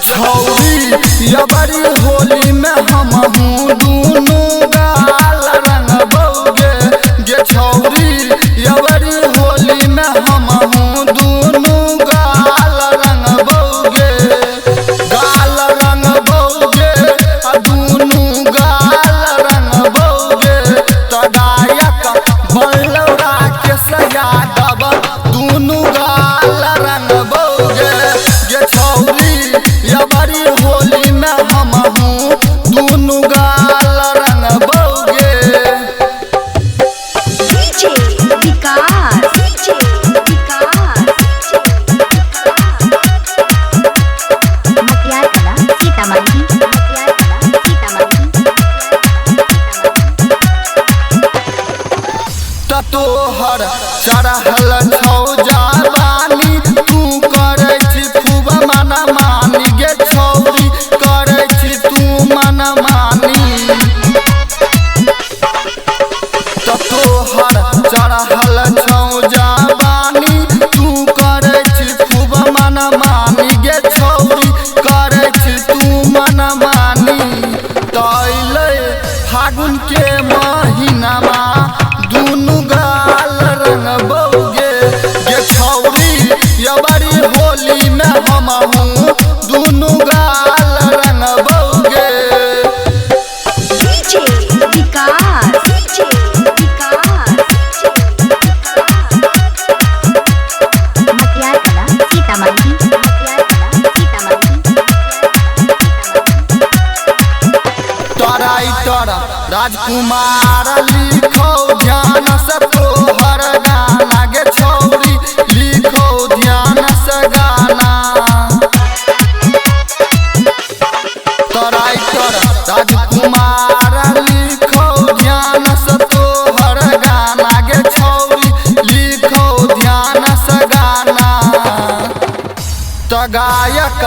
छौरी या बड़ी होली में हम दूनू गाल रंग बौगे गे छौरी या बड़ी होली में हम दूनू गाल रंग बौगे दूनू गाल रंग बौगे तो गायक बलौरा के सया दब दूनू गाल रंग बौगे गे छौरी या बड़ी होली में हम दूनू गाल रंग बौगे। डीजे विकास मटियार कला सीतामढ़ी तोहर चढ़ल छौ जवानी तू करे छी खूब मन मानी गे छौरी करे छी तू मन मानी तोहर चढ़ल छौ जवानी तू करे छी खूब मन मानी गे छौरी करे छी तू मन मानी तैले फागुन के महीनामा दूनू गाल रंग बौगे गे छौरी या बड़ी होली में हम दूनू गाल रंग बौगे। डीजे विकास मटियार कला सीतामढ़ी तोरा राजकुमार लिखो ध्यान से तोहर गाना गे छौरी लिखो ध्यान से गाना तोरा राजकुमार लिखो ध्यान से तोहर गाना गे छौरी लिखो ध्यान से गाना तो गायक